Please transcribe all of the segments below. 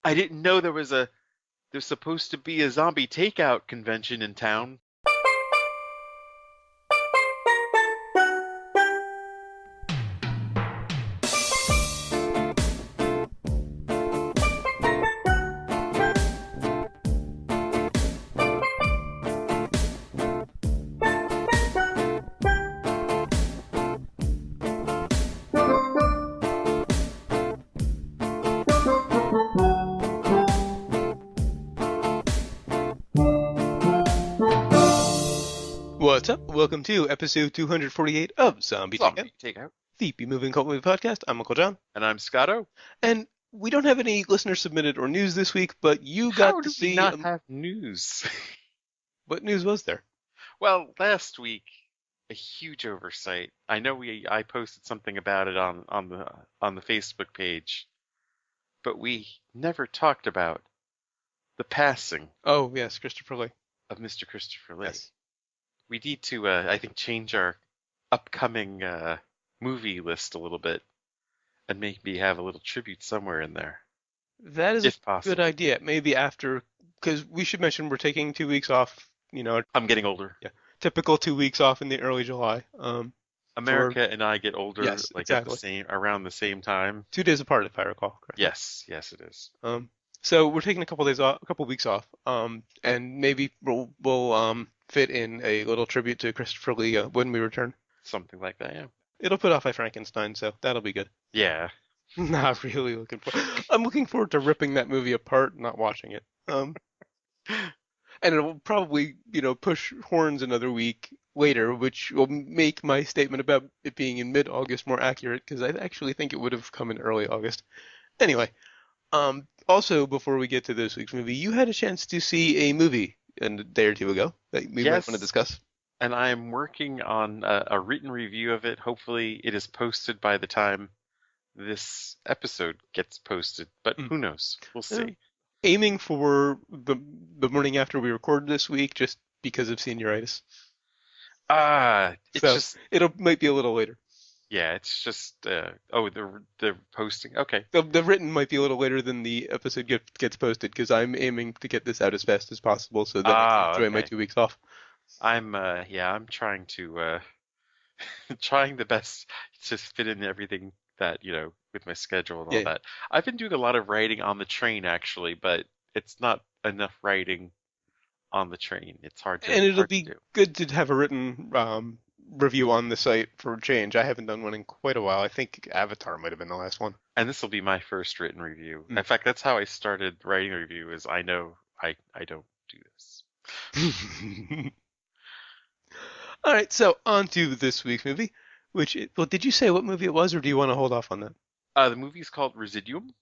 I didn't know there's supposed to be a zombie takeout convention in town. What's up? Welcome to episode 248 of Zombie Takeout, Takeout. the moving cult movie podcast. I'm Uncle John, And I'm Scotto. and we don't have any listener submitted or news this week, but you got How to do we see not have news? what news was there? Well, last week, a huge oversight. I know I posted something about it on the Facebook page, but we never talked about the passing Oh yes, Christopher Lee. of Mr. Christopher Lee. Yes. We need to, I think, change our upcoming movie list a little bit and maybe have a little tribute somewhere in there, That is if a possible. good idea. Maybe after, because we should mention we're taking 2 weeks off. I'm getting older. Typical 2 weeks off in the early July. America and I get older, Yes, like exactly. around the same time. 2 days apart, if I recall correctly. Yes, it is. So we're taking a couple weeks off, and maybe we'll fit in a little tribute to Christopher Lee when we return. Something like that, yeah. It'll put off my Frankenstein, so that'll be good. Yeah. Not really looking for. I'm looking forward to ripping that movie apart, not watching it. And it'll probably, push horns another week later, which will make my statement about it being in mid-August more accurate, because I actually think it would have come in early August. Anyway, also before we get to this week's movie, you had a chance to see a movie a day or two ago that we might want to discuss. And I am working on a written review of it. Hopefully it is posted by the time this episode gets posted, but who knows? We'll see. Aiming for the morning after we record this week, just because of senioritis. It might be a little later. Yeah, it's just the posting. Okay. The written might be a little later than the episode gets posted, because I'm aiming to get this out as fast as possible so that I can enjoy my 2 weeks off. I'm trying to trying the best to fit in everything that, with my schedule and all that. I've been doing a lot of writing on the train actually, but it's not enough writing on the train. It's hard to. And it'll hard be to do. good to have a written review on the site for a change. I haven't done one in quite a while. I think Avatar might have been the last one. And this will be my first written review. In fact, that's how I started writing a review. Is I know I don't do this. All right, so on to this week's movie. Did you say what movie it was, or do you want to hold off on that? The movie is called Residuum,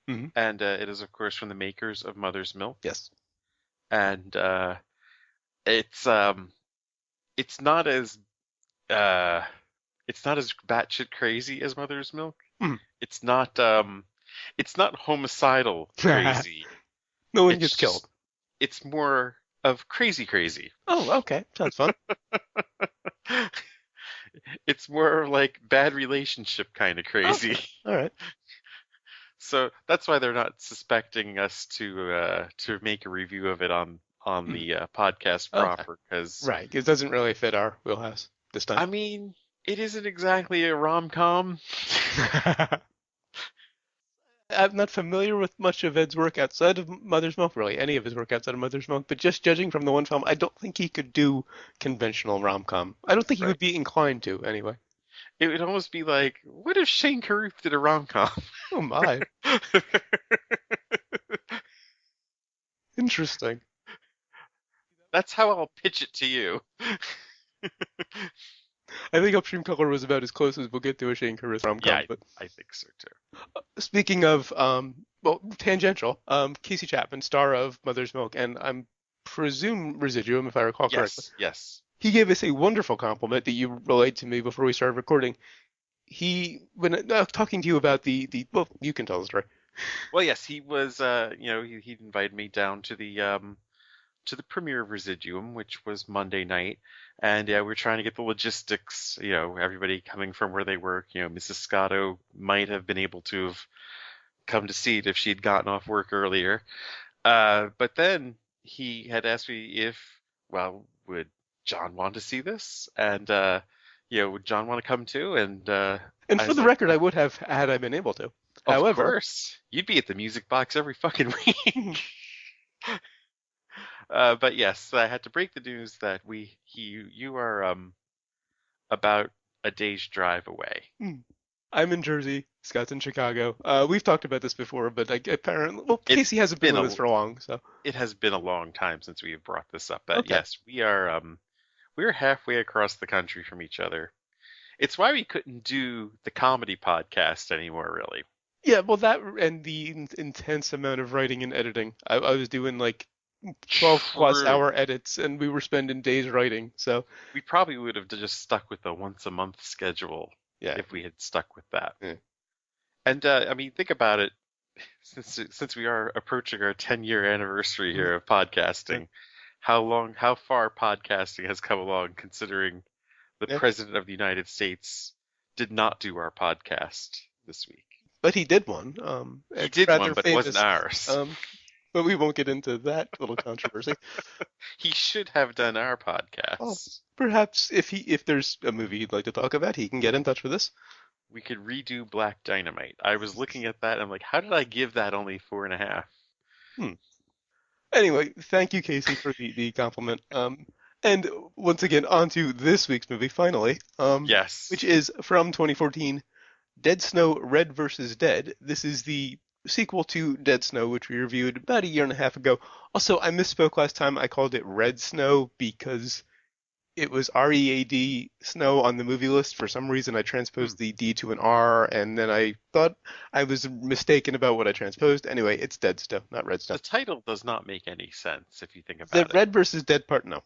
Mhm. and it is, of course, from the makers of Mother's Milk. Yes. And it's not as batshit crazy as Mother's Milk. Mhm. It's not homicidal crazy. No one gets killed. It's more of crazy. Oh, okay. Sounds fun. It's more like bad relationship kind of crazy. Okay. All right. So that's why they're not suspecting us to make a review of it on the podcast proper, because right, it doesn't really fit our wheelhouse this time. I mean, it isn't exactly a rom-com. I'm not familiar with much of Ed's work outside of Mother's Milk, really, any of his work outside of Mother's Milk, but just judging from the one film, I don't think he could do conventional rom-com. I don't think he would be inclined to, anyway. It would almost be like, what if Shane Carruth did a rom-com? Oh my. Interesting. That's how I'll pitch it to you. I think Upstream Color was about as close as we'll get to a Shane Carruth rom-com. Yeah, but I think so too. Speaking of, tangential, Casey Chapman, star of Mother's Milk, and I'm presume Residuum, if I recall correctly. Yes. He gave us a wonderful compliment that you relayed to me before we started recording. When talking to you about well, you can tell the story. Well, yes, he was, he invited me down to the premiere of Residuum, which was Monday night. And yeah, we're trying to get the logistics, everybody coming from where they work. Mrs. Scotto might have been able to have come to see it if she'd gotten off work earlier. But then he had asked me if, well, would John want to see this? And, would John want to come too? And And I for was the like, record, I would have had I been able to. of However, course, you'd be at the music box every fucking week. But yes, I had to break the news that you are about a day's drive away. I'm in Jersey, Scott's in Chicago. We've talked about this before, but apparently, well, It's Casey hasn't been been with a us for long, so it has been a long time since we have brought this up, but okay. yes, we're halfway across the country from each other. It's why we couldn't do the comedy podcast anymore, really. Yeah, well, that and the intense amount of writing and editing. I was doing like 12 plus True. hour edits, and we were spending days writing. So We probably would have just stuck with the once a month schedule yeah, if we had stuck with that. yeah. And I mean, think about it. Since we are approaching our 10-year anniversary Mhm. here of Yeah, podcasting, how far podcasting has come along, considering the yeah. President of the United States did not do our podcast this week. But he did one. He It's did one, rather but it wasn't famous. ours. Um, but we won't get into that little controversy. He should have done our Oh, podcast. perhaps if there's a movie he'd like to talk about, he can get in touch with us. We could redo Black Dynamite. I was looking at that and I'm like, how did I give that only 4.5? Hmm. Anyway, thank you, Casey, for the compliment. And once again, on to this week's movie, finally, which Yes. is from 2014, Dead Snow: Red versus Dead. This is the sequel to Dead Snow, which we reviewed about a year and a half ago. Also, I misspoke last time. I called it Red Snow because it was READ Snow on the movie list. For some reason, I Hmm. transposed the D to an R, and then I thought I was mistaken about what I transposed. Anyway, it's Dead Snow, not Red Snow. The title does not make any sense if you think The about it. Red versus Dead part, no.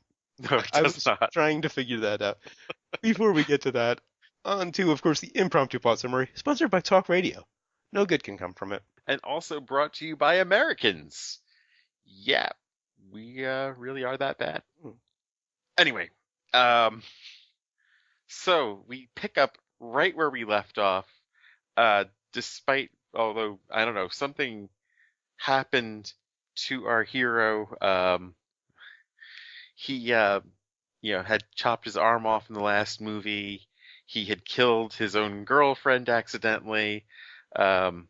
No, it I does was not. trying to figure that out. Before we get to that, on to, of course, the impromptu plot summary, sponsored by Talk Radio. No good can come from it. And also brought to you by Americans. Yeah, we really are that bad. Hmm. Anyway, um, so we pick up right where we left off, despite, although, I don't know, something happened to our hero. He, had chopped his arm off in the last movie. He had killed his own girlfriend accidentally, and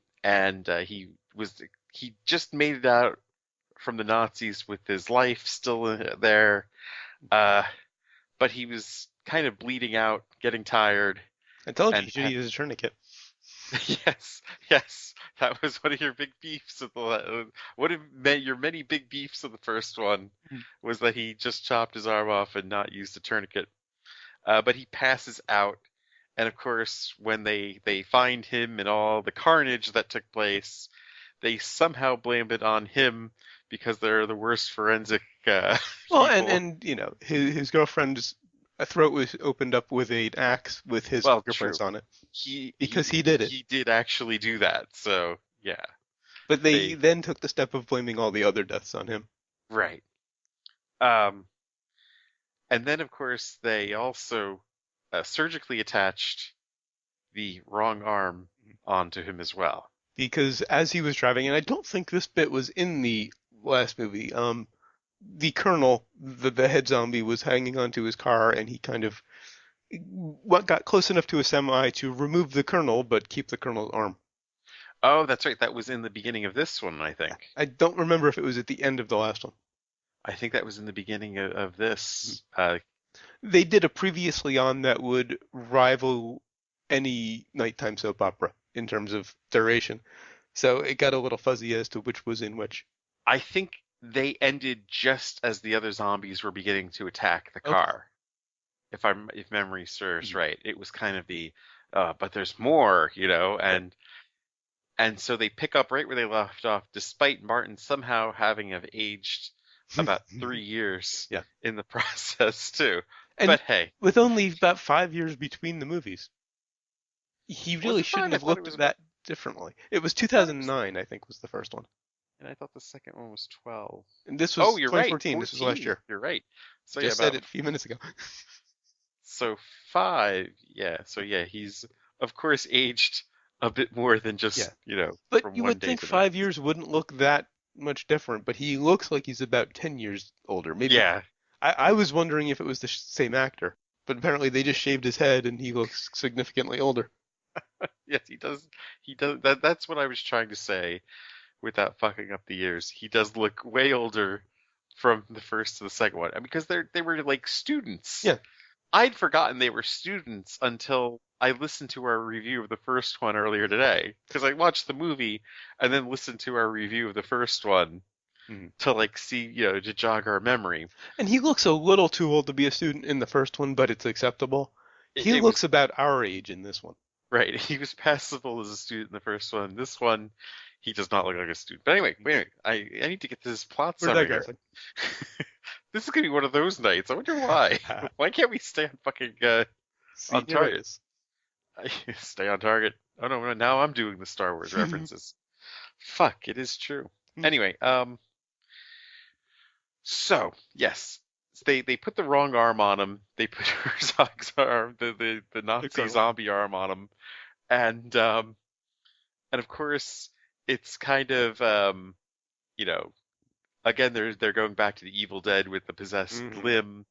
he just made it out from the Nazis with his life still there. Uh, but he was kind of bleeding out, getting tired, I told you and you should use a tourniquet. yes, yes, that was one of your big beefs of one of your many big beefs of the first one Hmm. was that he just chopped his arm off and not used a tourniquet. But he passes out, and of course, when they find him and all the carnage that took place, they somehow blame it on him because they're the worst forensic Well, people. his girlfriend's throat was opened up with an axe with his Well, fingerprints true. on it He because he he did it. he did actually do that. So yeah, But they they then took the step of blaming all the other deaths on him. right. Um, and then of course they also surgically attached the wrong arm onto him as well. Because as he was driving, and I don't think this bit was in the last movie, the colonel, the head zombie, was hanging onto his car, and he kind of what got close enough to a semi to remove the colonel, but keep the colonel's arm. Oh, that's right. That was in the beginning of this one, I Yeah. think. I don't remember if it was at the end of the last one. I think that was in the beginning of this. They did a previously on that would rival any nighttime soap opera in terms of duration. So it got a little fuzzy as to which was in which. I think they ended just as the other zombies were beginning to attack the Okay. car. If memory serves Mhm. right, it was kind of the but there's more, Yeah. and so they pick up right where they left off, despite Martin somehow having have aged about 3 years Yeah. in the process too. And But hey, with only about 5 years between the movies, he was really it five? shouldn't I have thought it looked was about. that differently. It was I thought it was, 2009, I think, was the first one. and I thought the second one was 12. And this Oh, was you're right, 2014. This was last 14. year. You're right. So yeah, Just said about it a few minutes ago. so 5. Yeah. So yeah, he's of course aged a bit more than Yeah. just, But from you one would day think to the 5 years wouldn't look that much different, but he looks like he's about 10 years older. Maybe Yeah. I was wondering if it was the same actor, but apparently they just shaved his head and he looks significantly older. Yes, he does. He does. That's what I was trying to say without fucking up the years. He does look way older from the first to the second one. And because they were like students. Yeah. I'd forgotten they were students until I listened to our review of the first one earlier today. Because I watched the movie and then listened to our review of the first one Mhm. to like see, to jog our memory. And he looks a little too old to be a student in the first one, but it's acceptable. He It looks was about our age in this one. right. He was passable as a student in the first one. This one, he does not look like a student. But anyway, I need to get to this plot We're summary here. digressing. This is gonna be one of those nights. I wonder why. Why can't we stay on fucking on Senior target? is. Stay on target. Oh no, now I'm doing the Star Wars references. Fuck, it is true. Anyway, so yes, they put the wrong arm on him. They put Herzog's arm, the Nazi zombie arm on him, and of course it's kind of you know again they're going back to the Evil Dead with the possessed limb,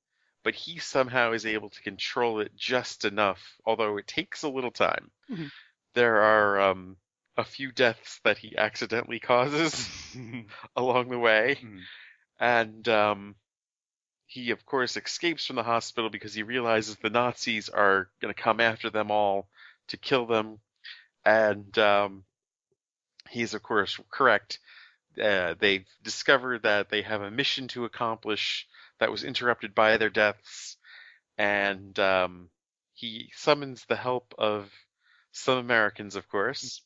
but he somehow is able to control it just enough, although it takes a little time. There are a few deaths that he accidentally causes along the way, and he of course escapes from the hospital because he realizes the Nazis are going to come after them all to kill them, and he's of course correct. They've discovered that they have a mission to accomplish that was interrupted by their deaths, and he summons the help of some Americans, of course,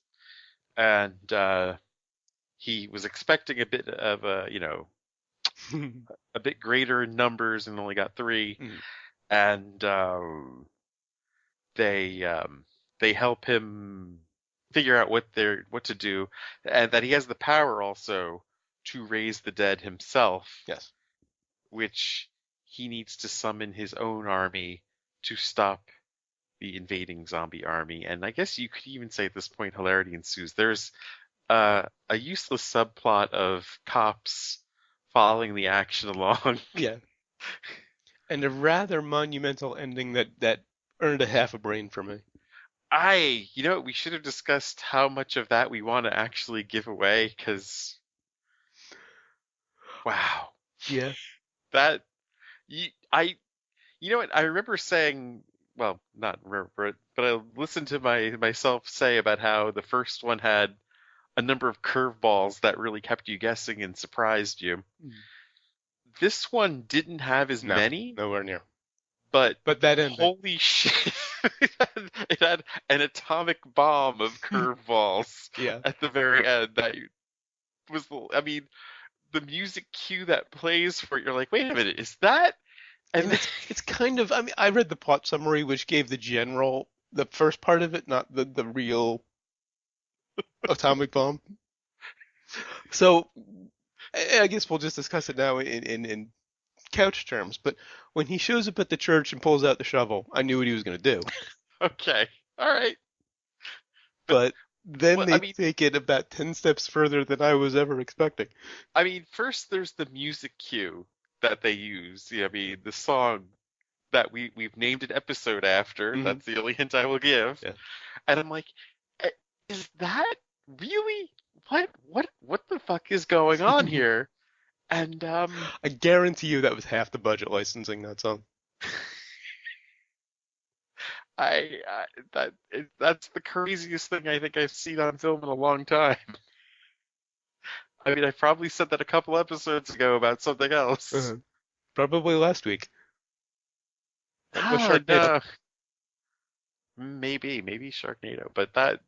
and he was expecting a bit of a bit greater in numbers and only got three, and they help him figure out what to do, and that he has the power also to raise the dead himself. Yes. Which he needs to summon his own army to stop the invading zombie army. And I guess you could even say at this point hilarity ensues. There's a useless subplot of cops following the action along. Yeah. And a rather monumental ending that earned a half a brain for me. We should have discussed how much of that we want to actually give away, because, wow. Yeah. That, you know what, I remember saying, well, not remember it, but I listened to myself say about how the first one had a number of curveballs that really kept you guessing and surprised you. This one didn't have as many. Nowhere near. But that ending. Holy shit. It had an atomic bomb of curveballs at the very end. That was, I mean, the music cue that plays for it, you're like, wait a minute, is that? And it's kind of, I mean, I read the plot summary, which gave the first part of it, not the real atomic bomb. So I guess we'll just discuss it now in couch terms. But when he shows up at the church and pulls out the shovel, I knew what he was going to do. Okay. All right. But then take it about 10 steps further than I was ever expecting. I mean, first there's the music cue that they use. I mean, the song that we've named an episode after. That's the only hint I will give. Yeah. And I'm like, is that really what the fuck is going on here? And I guarantee you that was half the budget licensing that song. That's the craziest thing I think I've seen on film in a long time. I mean, I probably said that a couple episodes ago about something else. Probably last week. No. Maybe Sharknado, but that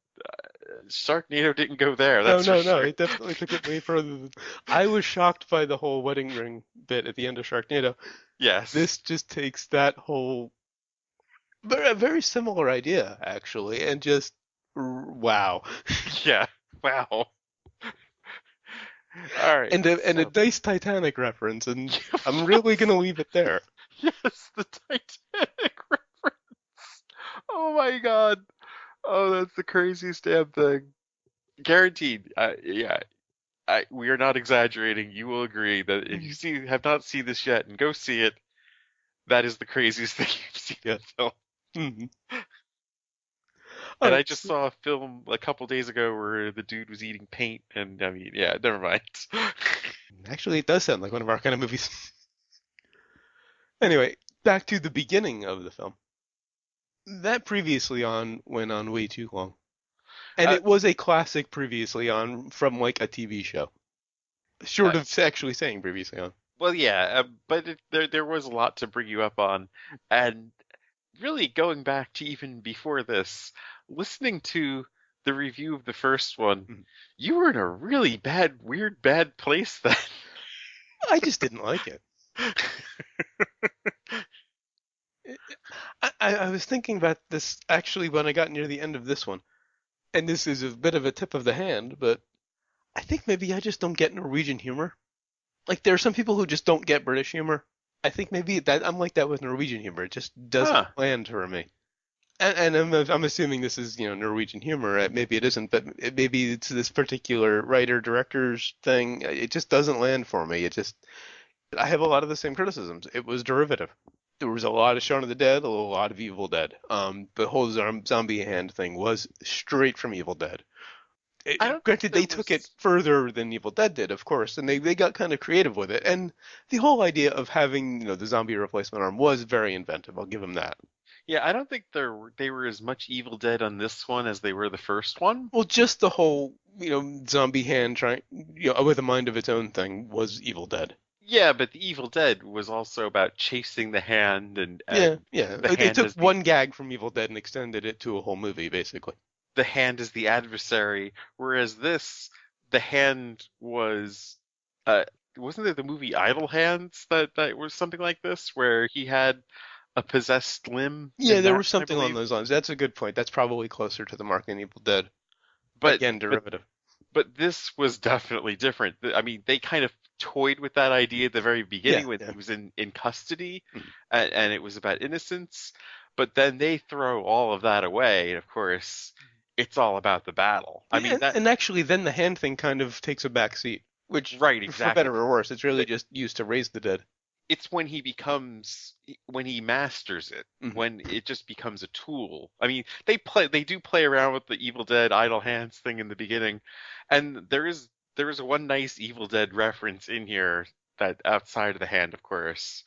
Sharknado didn't go there. That's no, sure. It definitely took it way further. I was shocked by the whole wedding ring bit at the end of Sharknado. Yes. This just takes that whole a very similar idea, actually, and just wow. Yeah, wow. All right. And a nice Titanic reference, and I'm really gonna leave it there. Yes, the Titanic reference. Oh my god. Oh, that's the craziest damn thing. Guaranteed. Yeah, we are not exaggerating. You will agree that if you Mhm. have not seen this yet and go see it, that is the craziest thing you've seen in Yeah. film. Mhm. All And right. I just saw a film a couple days ago where the dude was eating paint, and I mean, yeah, never mind. Actually, it does sound like one of our kind of movies. Anyway, back to the beginning of the film. That previously on went on way too long. And Uh, it was a classic previously on from like a TV show. uh, Short of actually saying previously on. well, yeah, but there was a lot to bring you up on, and really going back to even before this, listening to the review of the first one, Mhm. you were in a really bad, weird, bad place then. I just didn't like it. I was thinking about this actually when I got near the end of this one. And this is a bit of a tip of the hand, but I think maybe I just don't get Norwegian humor. Like there are some people who just don't get British humor. I think maybe that I'm like that with Norwegian humor. It just doesn't Huh. land for me. And I'm assuming this is Norwegian humor. Maybe it isn't, but maybe it's this particular writer director's thing. It just doesn't land for me. It just I have a lot of the same criticisms. It was derivative. There was a lot of Shaun of the Dead, a lot of Evil Dead. The whole zombie hand thing was straight from Evil Dead. I don't think Granted, there they took it was. further than Evil Dead did, of course, and they got kind of creative with it. And the whole idea of having the zombie replacement arm was very inventive. I'll give them that. Yeah, I don't think they were as much Evil Dead on this one as they were the first one. Well, just the whole zombie hand trying with a mind of its own thing was Evil Dead. Yeah, but the Evil Dead was also about chasing the hand Yeah, and yeah. the They hand took as the one gag from Evil Dead and extended it to a whole movie, basically. the hand as the adversary, whereas this the hand was uh wasn't there the movie Idle Hands that was something like this where he had a possessed limb Yeah, in there that was one, I something on believe. those lines. That's a good point. That's probably closer to the mark than Evil Dead. But Again, but derivative. but this was definitely different. I mean, they kind of toyed with that idea at the very Yeah, beginning when yeah. he was in custody, Mhm. and it was about innocence. But then they throw all of that away, and of course, it's all about the battle. I Yeah, mean, that and actually, then the hand thing kind of takes a back seat, which, right, for exactly. better or worse, it's really just used to raise the dead. It's when he masters it, Hmm. when it just becomes a tool. I mean, they do play around with the Evil Dead idle hands thing in the beginning, and there is one nice Evil Dead reference in here that outside of the hand, of course,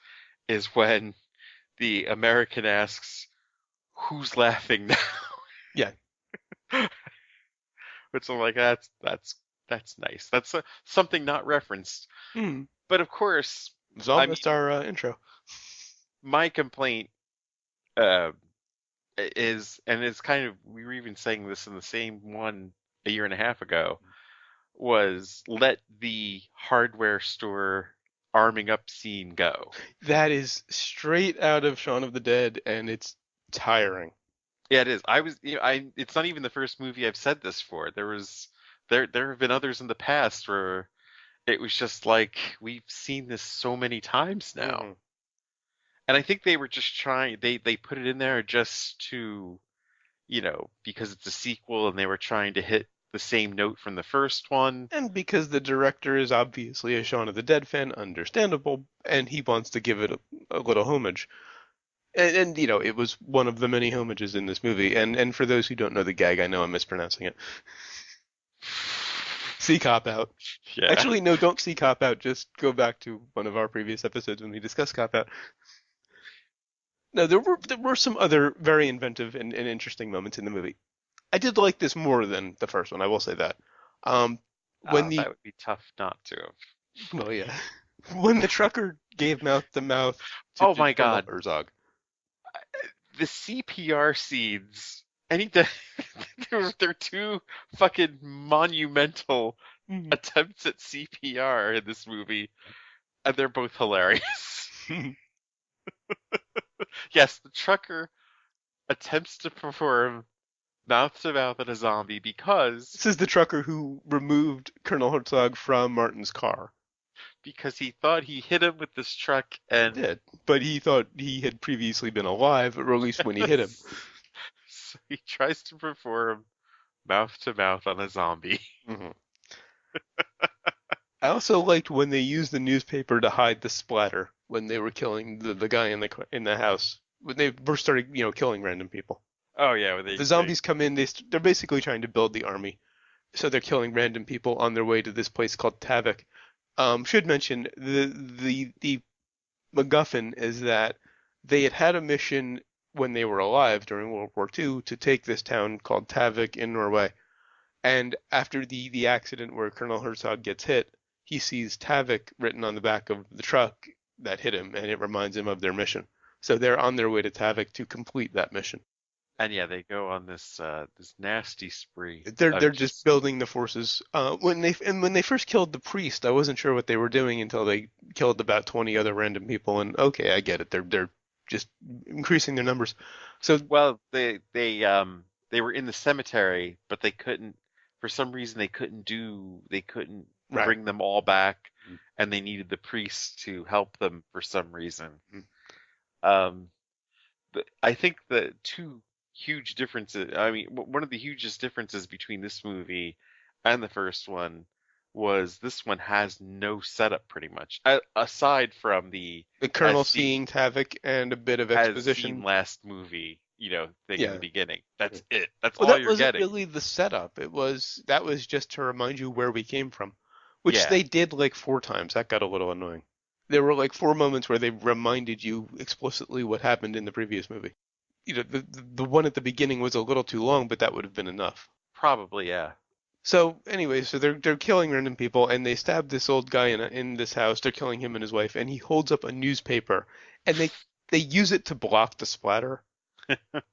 is when the American asks, "Who's laughing Yeah, now?" Which I'm like, that's nice. That's something not referenced. mm. But of course, It's I almost mean, our intro. my complaint. Uh, is, and it's kind of, we were even saying this in the same one a year and a half ago, was let the hardware store arming up scene go. That is straight out of Shaun of the Dead, and it's tiring. Yeah, it is. It's not even the first movie I've said this for. There have been others in the past where it was just like, we've seen this so many times now. Hmm. And I think they were just trying, they put it in there just to, because it's a sequel and they were trying to hit the same note from the first one. And because the director is obviously a Shaun of the Dead fan, understandable, and he wants to give it a little homage. And it was one of the many homages in this movie. And for those who don't know the gag, I know I'm mispronouncing it. See Cop Out. Yeah. Actually, no, don't see Cop Out. Just go back to one of our previous episodes when we discussed Cop Out. No, there were some other very inventive and interesting moments in the movie. I did like this more than the first one. I will say that. Um, when That the would be tough not to have. well, yeah, when the trucker gave mouth to mouth Oh to my Colonel God. Herzog. The CPR scenes. Any the they're two fucking monumental Mhm. attempts at CPR in this movie, and they're both hilarious. Yes, the trucker attempts to perform mouth to mouth at a zombie This is the trucker who removed Colonel Herzog from Martin's car. because he thought he hit him with this truck He and did, but he thought he had previously been alive, or at least when he hit him. He tries to perform mouth to mouth on a zombie. Hmm. I also liked when they used the newspaper to hide the splatter when they were killing the guy in the house when they first started killing random people. Oh yeah, when The they zombies come in, they're basically trying to build the army, so they're killing random people on their way to this place called Tavik. Should mention the MacGuffin is that they had had a mission when they were alive during World War II to take this town called Tavik in Norway. And after the accident where Colonel Herzog gets hit, he sees Tavik written on the back of the truck that hit him, and it reminds him of their mission. So they're on their way to Tavik to complete that mission. and yeah, they go on this nasty spree They're of just just building the forces. When they first killed the priest, I wasn't sure what they were doing until they killed about 20 other random people. And okay, I get it. They're just increasing their numbers. So well, they were in the cemetery, but they couldn't for some reason they couldn't right. bring them all back, and they needed the priest to help them for some reason. Mm-hmm. Um, I think the two huge differences, I mean, one of the hugest differences between this movie and the first one was this one has no setup pretty much, aside from the The as colonel seen seeing Tavik and a bit of as seen exposition. last movie, thing in the Yeah. beginning. That's it. That's Well, all that you're wasn't getting. really the setup. That was just to remind you where we came from, which Yeah, they did like 4 times. That got a little annoying. There were like 4 moments where they reminded you explicitly what happened in the previous movie. The one at the beginning was a little too long, but that would have been enough. probably, yeah. So anyway, so they're killing random people, and they stab this old guy in this house. They're killing him and his wife, and he holds up a newspaper, and they use it to block the splatter,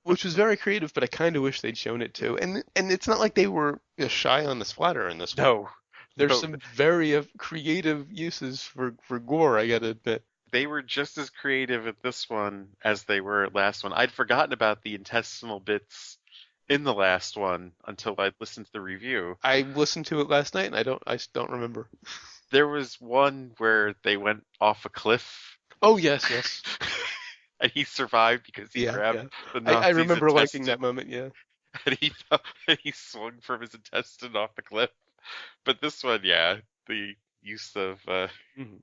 which was very creative. But I kind of wish they'd shown it too. And it's not like they were shy on the splatter in this one. No, There's no. some very creative uses for gore, I gotta admit. They were just as creative at this one as they were at last one. I'd forgotten about the intestinal bits in the last one until I listened to the review. I listened to it last night, and I just don't remember. There was one where they went off a cliff Oh yes, yes, and he survived because he yeah, grabbed yeah. the I Nazi's remember liking intestine that moment. Yeah. and he swung from his intestine off the cliff. But this one, yeah, the use of Mhm.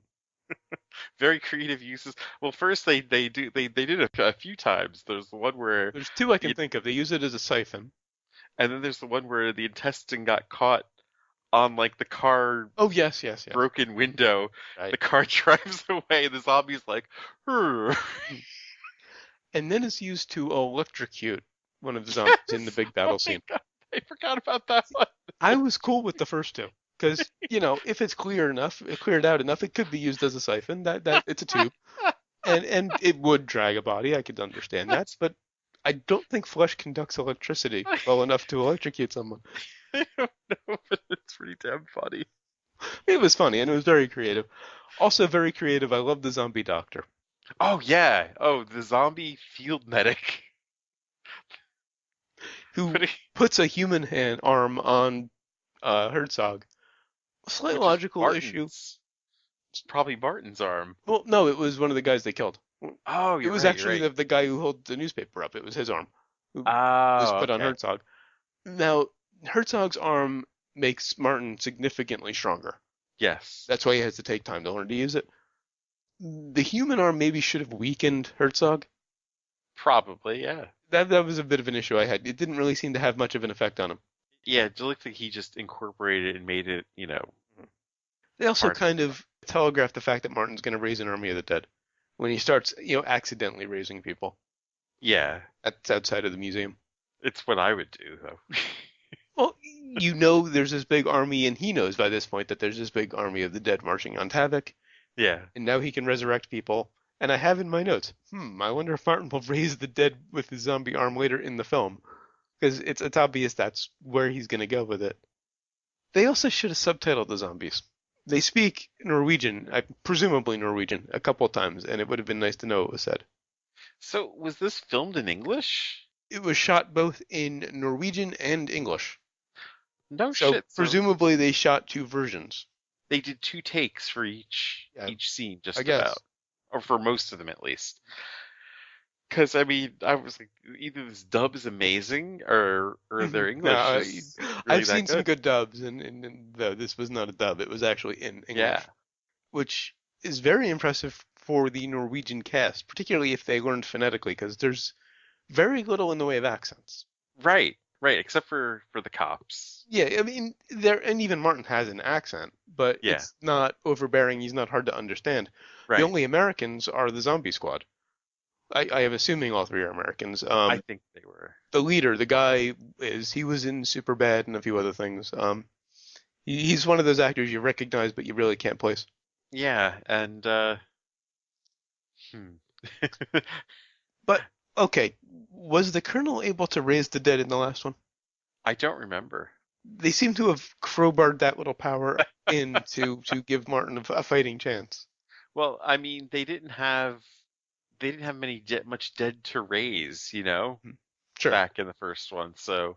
very creative uses. Well, first they did it a few times. There's the one where There's two I can the think of. They use it as a siphon. and then there's the one where the intestine got caught on like the car Oh yes, yes, yes. broken window. The Right. car drives away. The zombie's like, "Hurr." Mm. And then it's used to electrocute one of the zombies in the Yes. big Oh battle my scene. God, I forgot about that one. I was cool with the first two because if it's cleared out enough, it could be used as a siphon. That it's a tube, and it would drag a body. I could understand that, That's but I don't think flesh conducts electricity well enough to electrocute someone. I don't know, but it's pretty damn funny. It was funny and it was very creative. Also very creative. I love the zombie doctor Oh yeah. Oh, the zombie field medic. who Putting, puts a human hand arm on Herzog. Slight which is logical issue. Martin's. It's probably Martin's arm. Well, no, it was one of the guys they killed. Oh, It you're was right. You're actually right. the guy who held the newspaper up. It was his arm who was Oh, put on okay. Herzog. Now, Herzog's arm makes Martin significantly stronger. Yes. That's why he has to take time to learn to use it. The human arm maybe should have weakened Herzog. Probably, yeah. That was a bit of an issue I had. It didn't really seem to have much of an effect on him. Yeah, it looked like he just incorporated it and made it, They also part of kind himself. of telegraphed the fact that Martin's going to raise an army of the dead when he starts, accidentally raising people. Yeah, That's outside of the museum. it's what I would do, though. Well, there's this big army, and he knows by this point that there's this big army of the dead marching on Tavik, Yeah. and now he can resurrect people. And I have in my notes, I wonder if Martin will raise the dead with his zombie arm later in the film, because it's obvious that's where he's going to go with it. They also should have subtitled the zombies. They speak Norwegian, presumably Norwegian, a couple of times, and it would have been nice to know what was said. So, was this filmed in English? It was shot both in Norwegian and English. No So shit. So presumably they shot two versions. they did two takes for each Yeah, each scene, I just guess. about, or for most of them at least. Because I mean, I was like, either this dub is amazing or their No, English is really I've that seen some good. good dubs, and this was not a dub. It was actually in Yeah, English, which is very impressive for the Norwegian cast, particularly if they learned phonetically, because there's very little in the way of accents. right, right. Except for the cops. Yeah, I mean, there and even Martin has an accent, but Yeah, it's not overbearing. He's not hard to understand. The right. only Americans are the Zombie Squad. I am assuming all three are Americans. I think they were. The leader, the guy, he was in Superbad and a few other things. He's one of those actors you recognize, but you really can't place. Yeah, and hmm. But okay, was the Colonel able to raise the dead in the last one? I don't remember. They seem to have crowbarred that little power in to give Martin a fighting chance. Well, I mean, they didn't have much dead to raise, Hmm. Sure. back in the first one, so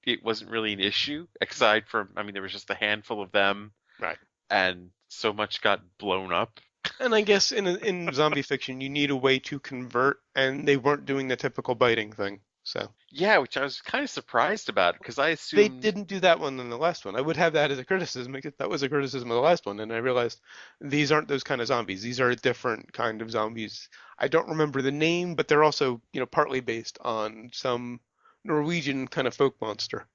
it wasn't really an issue. Aside from, I mean, there was just a handful of them, Right. and so much got blown up. And I guess in zombie fiction, you need a way to convert, and they weren't doing the typical biting thing. So Yeah, which I was kind of surprised about because I they assumed, didn't do that one in the last one. I would have that as a criticism because that was a criticism of the last one, and I realized these aren't those kind of zombies. These are a different kind of zombies. I don't remember the name, but they're also, partly based on some Norwegian kind of folk monster.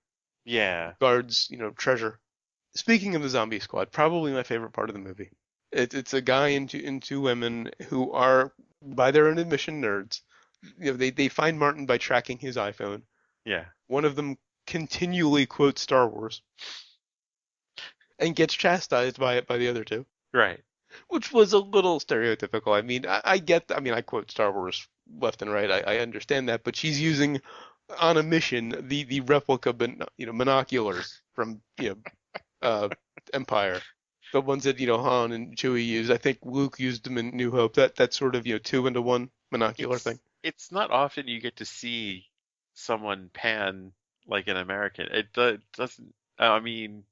yeah, Guards, treasure. Speaking of the zombie squad, probably my favorite part of the movie. It's a guy and two women who are, by their own admission, nerds. They find Martin by tracking his iPhone. yeah, One of them continually quotes Star Wars and gets chastised by it by the other two, right. which was a little stereotypical. I mean, I quote Star Wars left and right. I understand that, but she's using on a mission the replica, monoculars from uh, Empire, the ones that Han and Chewie use. I think Luke used them in New Hope. That sort of two into one monocular thing. It's not often you get to see someone pan like an American. Doesn't. I mean,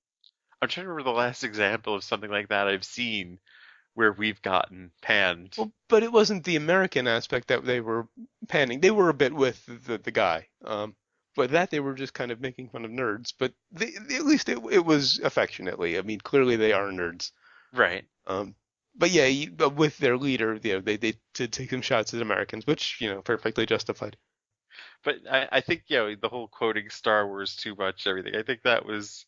I'm trying to remember the last example of something like that I've seen where we've gotten panned. Well, but it wasn't the American aspect that they were panning. They were a bit with the guy. But that they were just kind of making fun of nerds. But at least it was affectionately. I mean, clearly they are nerds. Right. Um, but yeah, but with their leader, they did take some shots at Americans, which, perfectly justified. But I think, the whole quoting Star Wars too much, everything. I think that was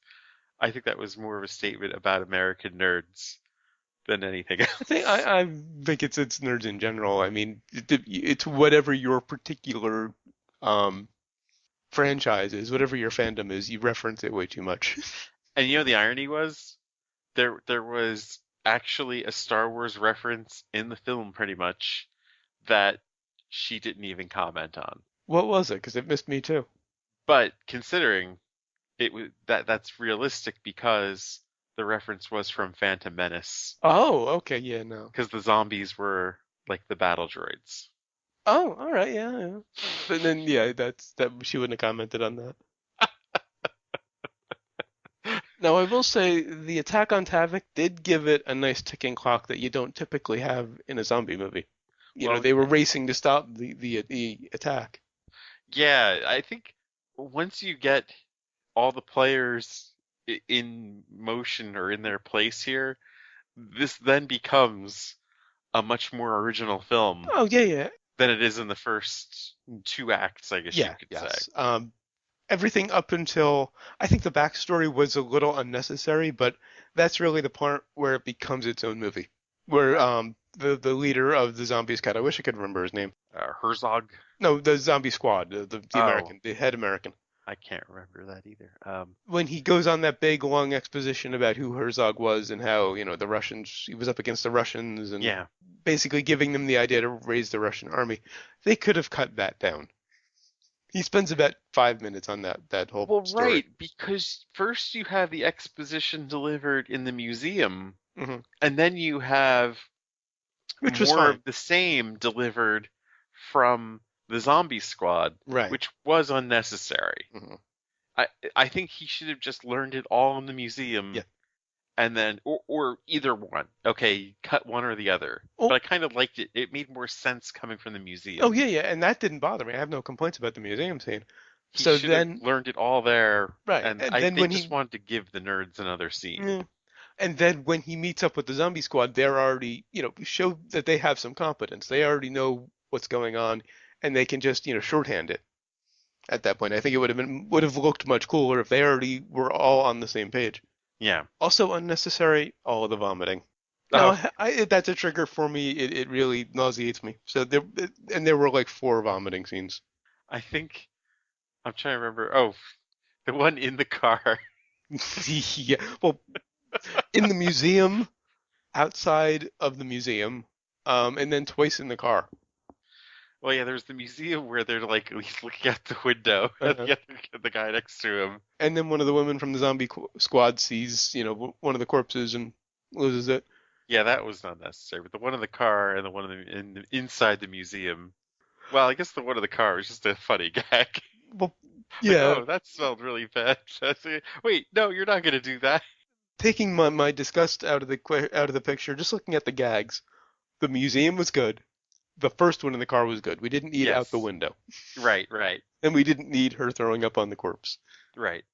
more of a statement about American nerds than anything else. I think it's nerds in general. I mean, it's whatever your particular um franchise is, whatever your fandom is, you reference it way too much. And the irony was there was actually a Star Wars reference in the film pretty much that she didn't even comment on. What was it? Because it missed me too. But considering it was that's realistic because the reference was from Phantom Menace Oh, okay, yeah, no. because the zombies were like the battle droids. Oh, all right, yeah, yeah. But then, yeah, that she wouldn't have commented on that. Now, I will say the attack on Tavik did give it a nice ticking clock that you don't typically have in a zombie movie. Well, They were racing to stop the attack. yeah, I think once you get all the players in motion or in their place here, this then becomes a much more original film Oh, yeah, yeah, than it is in the first two acts, I guess you yeah, could say. yes. Everything up until I think the backstory was a little unnecessary, but that's really the part where it becomes its own movie. Where the leader of the zombies cat, I wish I could remember his name. Herzog. No, the zombie squad, the Oh, American, the head American. I can't remember that either. When he goes on that big long exposition about who Herzog was and how, the Russians, he was up against the Russians and Yeah. basically giving them the idea to raise the Russian army, they could have cut that down. He spends about 5 minutes on that whole Well, story. right, because first you have the exposition delivered in the museum, Hmm. and then you have Which was more fine. of the same delivered from the zombie squad, Right. which was unnecessary. Hmm. I I think he should have just learned it all in the Yeah. museum and then or either one. Okay, cut one or the other. But Oh, I kind of liked it. It made more sense coming from the oh museum. yeah, yeah, and that didn't bother me. I have no complaints about the museum scene. He So should have then, learned it all there, right, and and then they when just he, wanted to give the nerds another scene. eh, and then when he meets up with the zombie squad, they're already, show that they have some competence. They already know what's going on, and they can just, shorthand it at that point. I think it would have looked much cooler if they already were all on the same page. Yeah. Also unnecessary, all of the vomiting. No, Oh, that's a trigger for me. It really nauseates me. So there were like four vomiting scenes. I think I'm trying to remember. Oh, the one in the car. Yeah, well, in the museum, outside of the museum, and then twice in the car. Well, yeah, there's the museum where they're like he's looking out the window at Uh-huh. the guy next to him. And then one of the women from the zombie squad sees, one of the corpses and loses it. Yeah, that was not necessary. But the one in the car and the one inside the museum. Well, I guess the one in the car was just a funny gag. Well, Like, yeah, oh, that smelled really bad. Wait, no, you're not gonna do that. taking my disgust out of the picture, just looking at the gags. The museum was good. The first one in the car was good. We didn't need out the Yes, window, right, right, and we didn't need her throwing up on the corpse. right.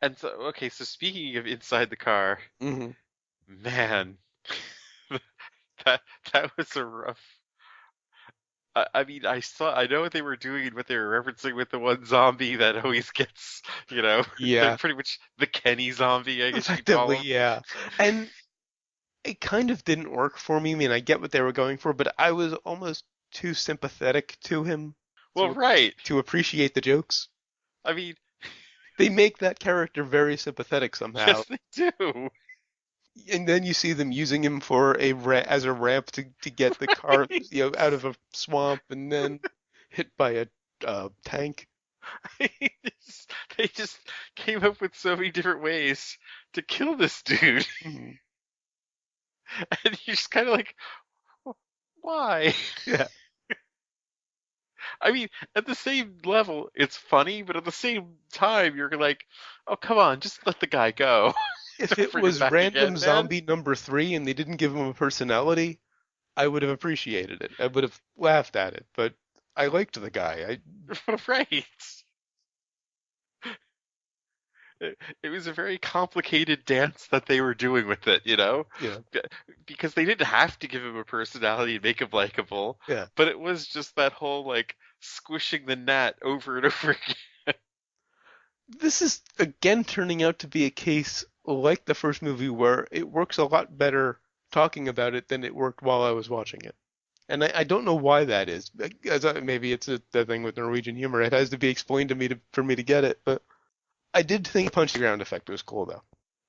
And so, okay, so speaking of inside the car, Hmm. man, that that was a rough. I mean, I know what they were doing and what they were referencing with the one zombie that always gets, they're Yeah, pretty much the Kenny zombie, I guess you could effectively, call him. yeah. And it kind of didn't work for me. I mean, I get what they were going for, but I was almost too sympathetic to him Well, to right. to appreciate the jokes. I mean, They make that character very sympathetic yes, somehow. they do. And then you see them using him for as a ramp to get the car, Right. out of a swamp and then hit by a tank. They they just came up with so many different ways to kill this dude, Mhm. and you're just kind of like, why? Yeah. I mean, at the same level, it's funny, but at the same time, you're like, oh, come on, just let the guy go. If Don't it bring him was back again, random man. zombie number three and they didn't give him a personality, I would have appreciated it. I would have laughed at it. But I liked the guy. Right. It was a very complicated dance that they were doing with it. Yeah, B- Because they didn't have to give him a personality and make him likable, yeah. but it was just that whole like squishing the gnat over and over again. This is again turning out to be a case like the first movie where it works a lot better talking about it than it worked while I was watching it. And I don't know why that is. Maybe it's the thing with Norwegian humor. It has to be explained to me for me to get it. But I did think the punching ground effect was cool, though.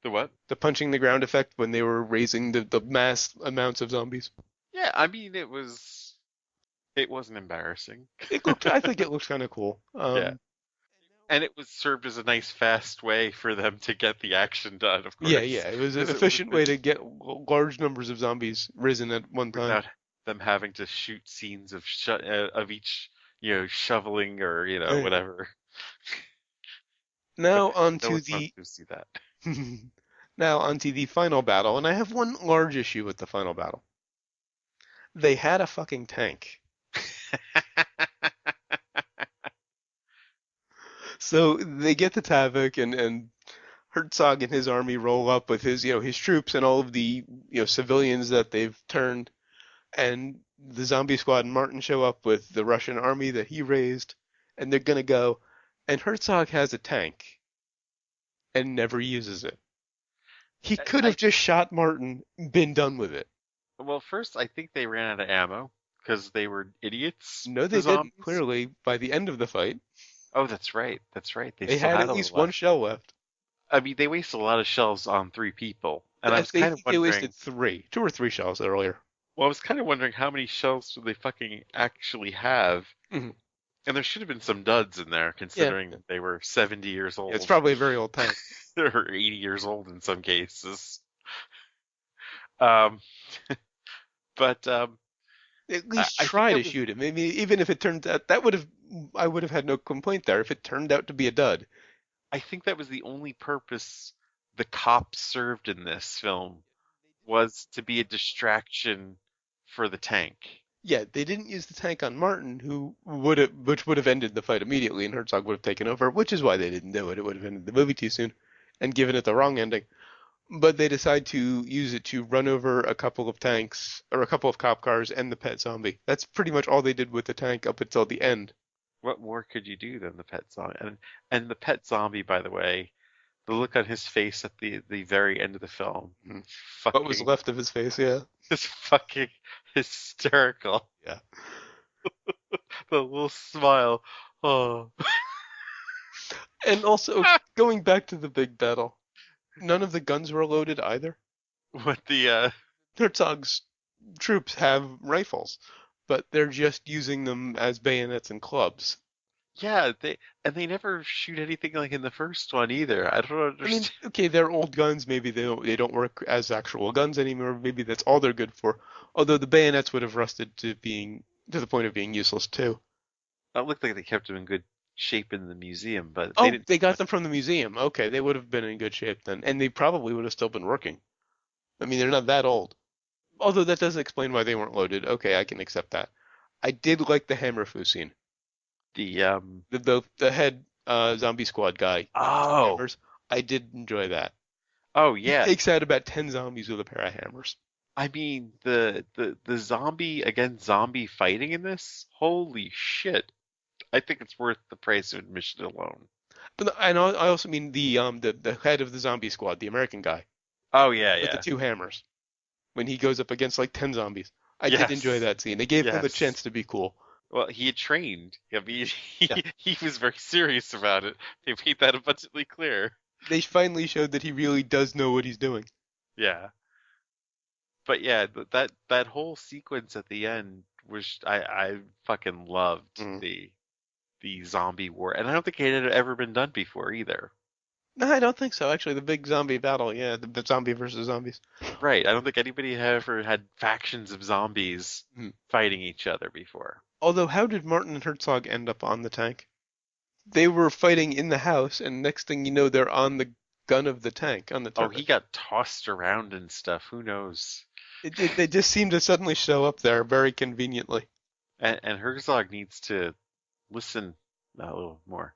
The what? The punching the ground effect when they were raising the mass amounts of zombies. Yeah, I mean it wasn't embarrassing. I think it looks kind of cool. Yeah. And it was served as a nice fast way for them to get the action done, of Yeah, course, yeah. It was an because it would have efficient way been to get large numbers of zombies risen at one time. without them having to shoot scenes of each, shoveling or Uh, whatever. But Now no onto one wants the to see that. now onto the final battle, and I have one large issue with the final battle. They had a fucking tank. So they get the Tavok and Herzog and his army roll up with his troops and all of the civilians that they've turned, and the zombie squad and Martin show up with the Russian army that he raised, and they're gonna go, and Herzog has a tank and never uses it. He I, could have I just shot Martin, been done with it. well, first I think they ran out of ammo because they were idiots, No, the they didn't. zombies. Clearly, by the end of the fight, Oh, that's right. That's right. They they still had had at a little least one left. shell left. I mean, they wasted a lot of shells on three people, and I I was kind of think they wondering. wasted two or three shells earlier. Well, I was kind of wondering how many shells do they fucking actually have? Hmm. And there should have been some duds in there, Yeah, considering they were 70 years yeah, it's old. probably a very old tank. Or 80 years old in some cases. Um, but At I, least I think try to that was shoot him. Maybe even if it turns out I would have had no complaint there if it turned out to be a dud. I think that was the only purpose the cop served in this film was to be a distraction for the tank. Yeah, they didn't use the tank on Martin, which would have ended the fight immediately, and Herzog would have taken over, which is why they didn't do it. It would have ended the movie too soon, and given it the wrong ending. But they decide to use it to run over a couple of tanks or a couple of cop cars and the pet zombie. That's pretty much all they did with the tank up until the end. What more could you do than the pet zombie? And the pet zombie, by the way, the look on his face at the very end of the film, Mhm. What was fucking, left of his face, yeah. is fucking hysterical. Yeah. The little smile. Oh, And also, going back to the big battle, none of the guns were loaded either. what the Herzog's troops have rifles, but they're just using them as bayonets and clubs. yeah, they never shoot anything like in the first one either. I don't I mean, understand. okay, they're old guns. Maybe they don't work as actual guns anymore. Maybe that's all they're good for. Although the bayonets would have rusted to the point of being useless too. It looked like they kept them in good shape in the museum, but they Oh, didn't they do got much. them from the museum. Okay, they would have been in good shape then, and they probably would have still been working. I mean, they're not that old. Although that doesn't explain why they weren't loaded. Okay, I can accept that. I did like the Hammerfoo scene. The The head zombie squad guy with oh hammers. I did enjoy that. oh He yeah. takes out about 10 zombies with a pair of hammers. I mean the zombie against zombie fighting in this. Holy shit! I think it's worth the price of admission alone. But I also mean the head of the zombie squad, the American guy Oh yeah, with the yeah. two hammers when he goes up against like 10 zombies. I did enjoy Yes. that scene. They gave him a Yes. chance to be cool. Well, he had trained. I mean, Yeah. he was very serious about it. They made that abundantly clear. They finally showed that he really does know what he's doing. Yeah. But yeah, that whole sequence at the end was I fucking loved Mm. the zombie war, and I don't think it had ever been done before either. No, I don't think so. Actually, the big zombie battle, yeah, the zombie versus zombies. Right. I don't think anybody had ever had factions of zombies Mm. fighting each other before. Although, how did Martin and Herzog end up on the tank? They were fighting in the house, and next thing you know, they're on the gun of the tank, on the Oh, he turret. got tossed around and stuff. Who knows? They just seemed to suddenly show up there very conveniently. And Herzog needs to listen a little more.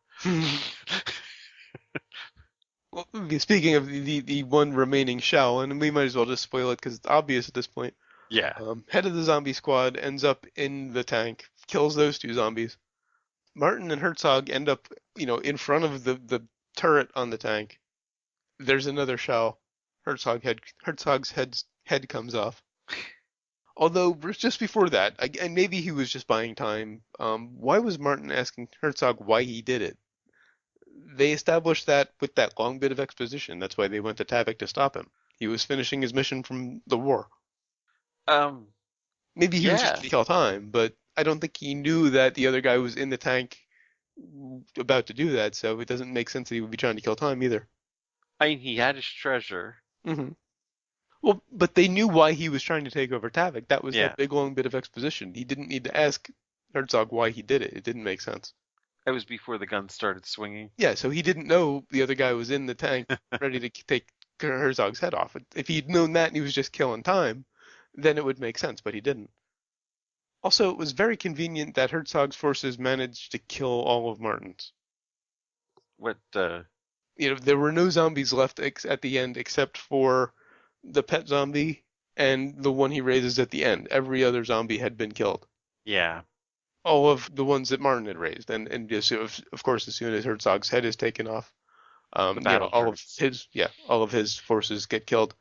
Well, speaking of the one remaining shell, and we might as well just spoil it because it's obvious at this point. Yeah. Head of the zombie squad ends up in the tank, kills those two zombies. Martin and Herzog end up, in front of the turret on the tank. There's another shell. Herzog's head comes off. Although just before that, and maybe he was just buying time. Why was Martin asking Herzog why he did it? They established that with that long bit of exposition. That's why they went to Tavik to stop him. He was finishing his mission from the war. Um, Maybe he was just yeah. trying to kill time, but I don't think he knew that the other guy was in the tank about to do that, so it doesn't make sense that he would be trying to kill time either. I mean, he had his treasure. Hmm. Well, but they knew why he was trying to take over Tavik. That was Yeah. that big long bit of exposition. He didn't need to ask Herzog why he did it. It didn't make sense. That was before the gun started swinging. Yeah, so he didn't know the other guy was in the tank ready to take Herzog's head off. If he'd known that and he was just killing time, then it would make sense, but he didn't. Also, it was very convenient that Herzog's forces managed to kill all of Martin's. What, There were no zombies left at the end except for the pet zombie and the one he raises at the end. Every other zombie had been killed. yeah, All of the ones that Martin had raised, and just, of course, as soon as Herzog's head is taken off, the battle starts. all of his forces get killed,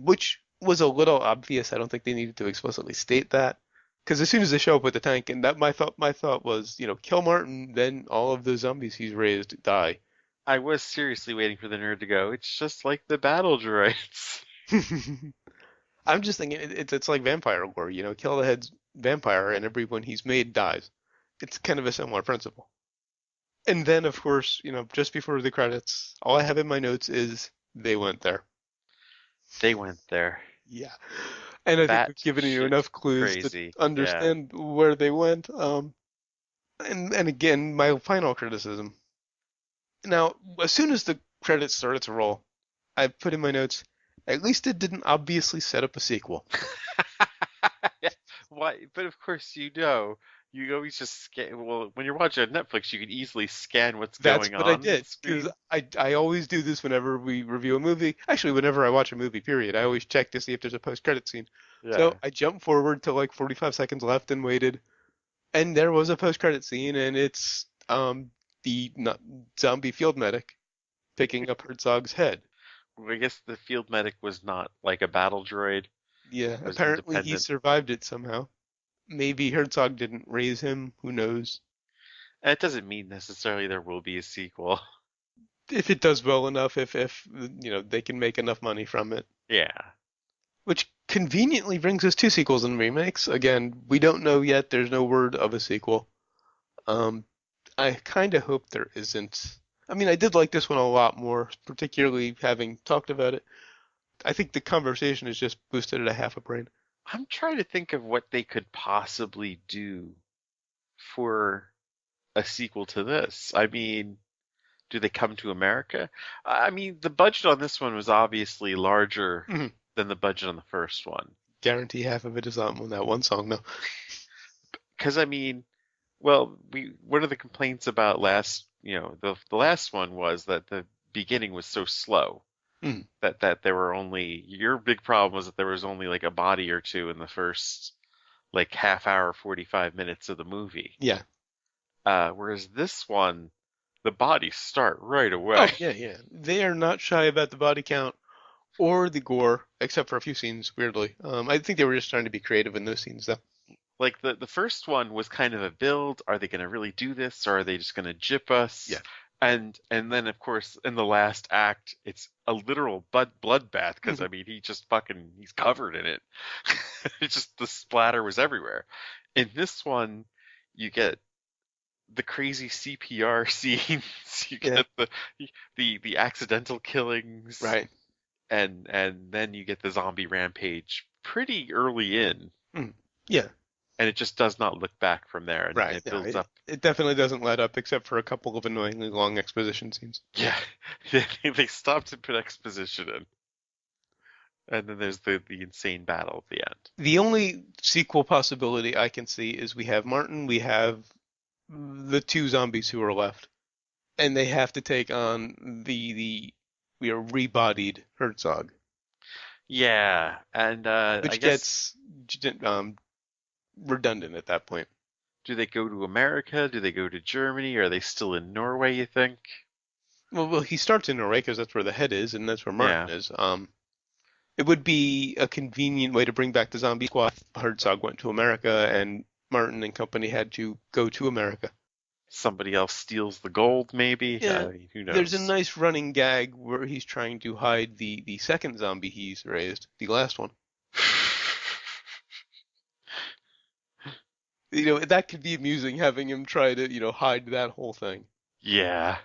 which was a little obvious. I don't think they needed to explicitly state that, because as soon as they show up with the tank, and that my thought was, kill Martin, then all of the zombies he's raised die. I was seriously waiting for the nerd to go. It's just like the battle droids. I'm just thinking it's like vampire lore, kill the head's vampire, and everyone he's made dies. It's kind of a similar principle. And then, of course, just before the credits, all I have in my notes is they went there. They went there. Yeah. And I think That we've given you shit's enough clues to crazy. Yeah. understand where they went. And again, my final criticism. Now, as soon as the credits started to roll, I put in my notes, at least it didn't obviously set up a sequel. Yeah. Why? But of course, you always just scan. Well, when you're watching on Netflix, you can easily scan what's That's going what I on the did, because screen. I always do this whenever we review a movie. Actually, whenever I watch a movie, period, I always check to see if there's a post-credit scene. So Yeah. I jumped forward to like 45 seconds left and waited, and there was a post-credit scene, and it's the not, zombie field medic picking up Herzog's head. Well, I guess the field medic was not like a battle droid. Yeah, It was apparently he independent. survived it somehow. Maybe Herzog didn't raise him. Who knows? And it doesn't mean necessarily there will be a sequel. If it does well enough, if they can make enough money from it. Yeah. Which conveniently brings us to sequels and remakes. Again, we don't know yet. There's no word of a sequel. Um, I kind of hope there isn't. I mean, I did like this one a lot more, particularly having talked about it. I think the conversation has just boosted it a half a brain. I'm trying to think of what they could possibly do for a sequel to this. I mean, do they come to America? I mean, the budget on this one was obviously larger Mhm. than the budget on the first one. Guarantee half of it is on that one song, though. Because I mean, well, we one of the complaints about the last one was that the beginning was so slow Mhm. that there were only your big problem was that there was only like a body or two in the first like half hour, 45 minutes of the movie. Yeah. Whereas this one, the bodies start right away. Oh, yeah, yeah. They are not shy about the body count or the gore, except for a few scenes, weirdly. I think they were just trying to be creative in those scenes, though. Like the first one was kind of a build. Are they going to really do this, or are they just going to jip us? Yeah. And then of course in the last act, it's a literal bloodbath because Mhm. I mean he's covered in it. It's just the splatter was everywhere. In this one, you get the crazy CPR scenes. You Yeah. get the accidental killings, Right. and then you get the zombie rampage pretty early in, Mhm. Yeah. and it just does not look back from there, and Right. it No, builds it, up. it definitely doesn't let up, except for a couple of annoyingly long exposition scenes. Yeah, they stopped to put exposition in, and then there's the insane battle at the end. The only sequel possibility I can see is we have Martin, we have the two zombies who are left, and they have to take on the rebodied Herzog, Yeah, and I which guess gets um, redundant at that point. do they go to America? Do they go to Germany? Are they still in Norway, you think? Well, he starts in Norway because that's where the head is, and that's where Yeah, Martin is. It would be a convenient way to bring back the zombie squad. Herzog went to America, and Martin and company had to go to America. somebody else steals the gold, maybe. Yeah, I mean, who there's a knows? nice running gag where he's trying to hide the second zombie he's raised, the last one. That could be amusing having him try to, hide that whole thing. Yeah.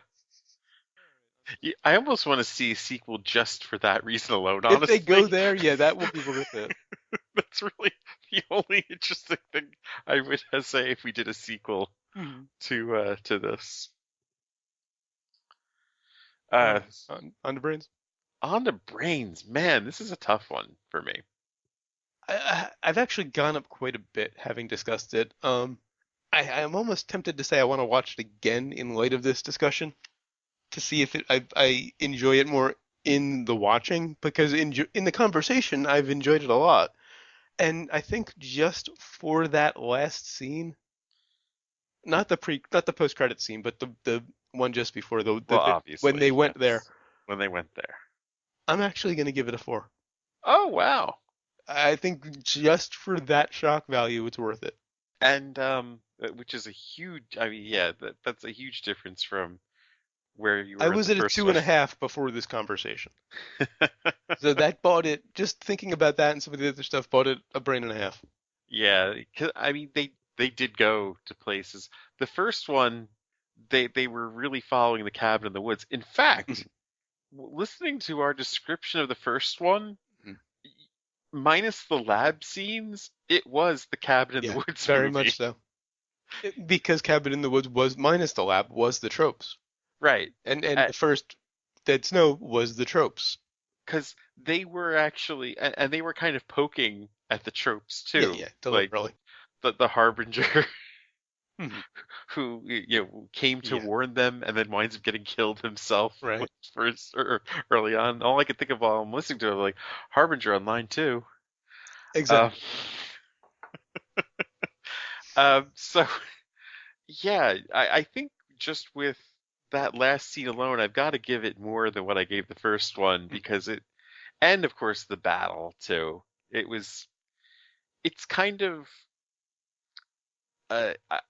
Yeah, I almost want to see a sequel just for that reason alone, If they go honestly. there, yeah, that will be worth it. That's really the only interesting thing I would say if we did a sequel Mhm. to this. Uh, On the brains. on the brains, man, this is a tough one for me. I've actually gone up quite a bit having discussed it. I'm almost tempted to say I want to watch it again in light of this discussion to see if I enjoy it more in the watching because in the conversation I've enjoyed it a lot. And I think just for that last scene, not the post credit scene, but the one just before Well, the bit when they obviously, went there, yes, when they went there. I'm actually going to give it a 4. Oh, wow. I think just for that shock value, it's worth it. And which is a huge, I mean, yeah, that's a huge difference from where you I were in was the at a first two one. and a half before this conversation. So that bought it, just thinking about that and some of the other stuff, bought it a brain and a half. Yeah, 'cause, I mean, they did go to places. The first one, they were really following the cabin in the woods. In fact, listening to our description of the first one, minus the lab scenes, it was the cabin in the Yeah, woods very movie. much so. Because Cabin in the Woods was minus the lab was the tropes, Right. and Uh, the first Dead Snow was the tropes. because they were actually, and they were kind of poking at the tropes Yeah, too, yeah, like deliberately. the harbinger Mhm. who came to Yeah, warn them and then winds up getting killed himself right. first or early on. All I could think of while I'm listening to it, like harbinger on line two. Uh, Exactly. so yeah, I think just with that last scene alone, I've got to give it more than what I gave the first one Mhm. because and of course the battle too. It was, it's kind of,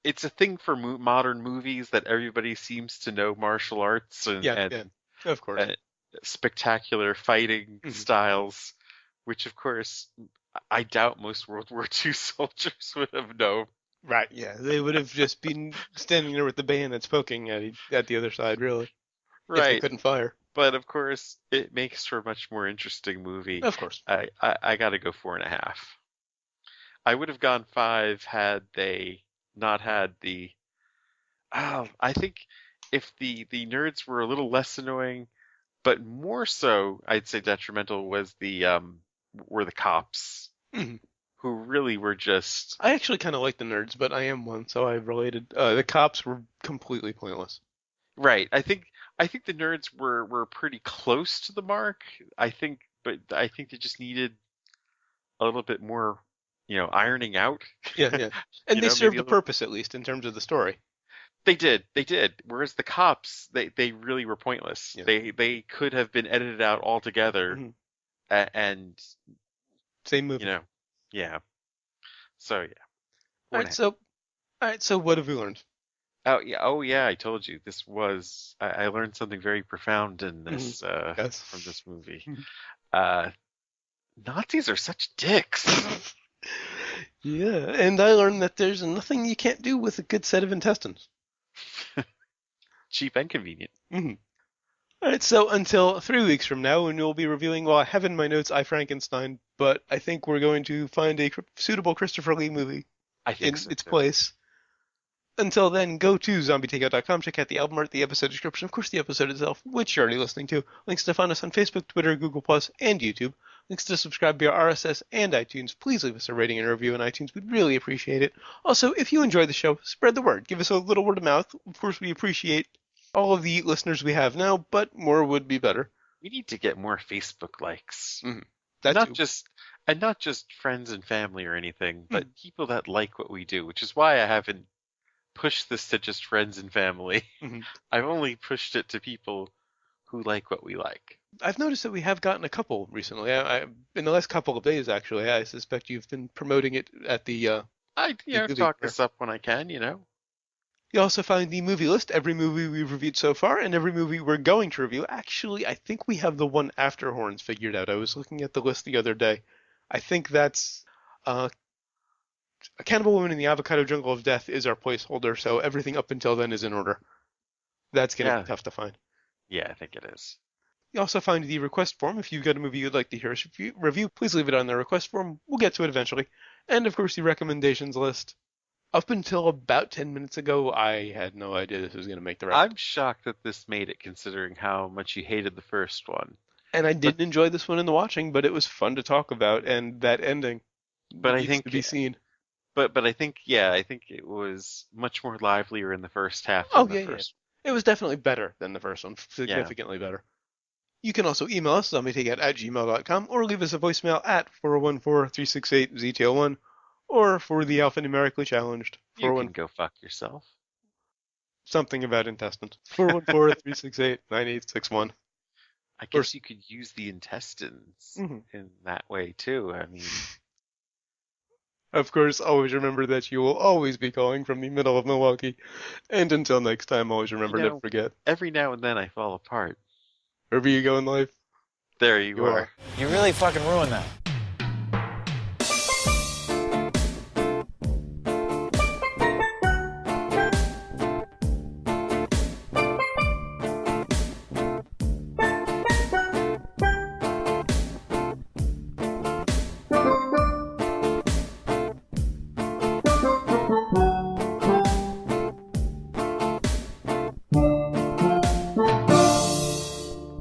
it's a thing for modern movies that everybody seems to know martial arts Yeah, yeah, of course. and spectacular fighting Mhm. styles, which of course I doubt most World War II soldiers would have known. Right, yeah. They would have just been standing there with the bayonets poking at the other side, really, if they Right. couldn't fire. But of course, it makes for a much more interesting movie. Of course. I got to go 4.5. I would have gone 5 had they not had the. Oh, I think if the nerds were a little less annoying, but more so, I'd say detrimental was the were the cops Mhm. who really were just I actually kind of like the nerds, but I am one, so I related. The cops were completely pointless. right. I think the nerds were pretty close to the mark. But I think they just needed a little bit more, ironing out. Yeah, yeah. And they Maybe served a a little. purpose, at least, in terms of the story. They did. Whereas the cops, they really were pointless. Yeah. They could have been edited out altogether, Hmm. and Same you movie. know, yeah. So yeah, All four and right, a half. so, all right, so what have we learned? Oh yeah. I told you this was. I learned something very profound in Hmm. this Yes. from this movie. Uh, Nazis are such dicks. Yeah, and I learned that there's nothing you can't do with a good set of intestines. Cheap and convenient. Hmm. All right, so until 3 weeks from now, when we'll be reviewing, well, I have in my notes I Frankenstein, but I think we're going to find a suitable Christopher Lee movie I think in so its too. place. Until then, go to zombietakeout.com, check out the album art, the episode description, of course, the episode itself, which you're already listening to. Links to find us on Facebook, Twitter, Google Plus, and YouTube. Links to subscribe via RSS and iTunes. Please leave us a rating and a review on iTunes. We'd really appreciate it. Also, if you enjoy the show, spread the word. Give us a little word of mouth. Of course, we appreciate all of the listeners we have now, but more would be better. We need to get more Facebook likes. Mm-hmm. And That not too. just and not just friends and family or anything, but Mm-hmm. people that like what we do, which is why I haven't pushed this to just friends and family. Mm-hmm. I've only pushed it to people who like what we like. I've noticed that we have gotten a couple recently. In the last couple of days, actually. I suspect you've been promoting it at I, the movie talk premiere. this up when I can. You also find the movie list, every movie we've reviewed so far, and every movie we're going to review. Actually, I think we have the one after Horns figured out. I was looking at the list the other day. I think that's uh, A Cannibal Woman in the Avocado Jungle of Death is our placeholder, so everything up until then is in order. That's going to be Yeah, tough to find. yeah, I think it is. You also find the request form. If you've got a movie you'd like to hear us review, please leave it on the request form. We'll get to it eventually. And of course, the recommendations list. Up until about 10 minutes ago, I had no idea this was going to make the I'm recommendation. shocked that this made it considering how much you hated the first one. And I But didn't enjoy this one in the watching, but it was fun to talk about, and that ending but I needs to think be seen. but I think yeah, I think it was much more livelier in the first half Oh, than the yeah, yeah. first. It was definitely better than the first one, Yeah. significantly better. You can also email us, zombietakeout@gmail.com, or leave us a voicemail at 414-368-ZTL1, or for the alphanumerically challenged, You 414 can go fuck yourself. something about intestines, 414-368-9861. I Or, guess you could use the intestines mhm. in that way too. I mean, Of course, always remember that you will always be calling from the middle of Milwaukee. And until next time, always you remember, never know, forget, every now and then I fall apart. wherever you go in life, There you you are. are. You really fucking ruined that.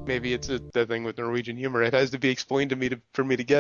Maybe it's the thing with Norwegian humor. It has to be explained to me for me to get it.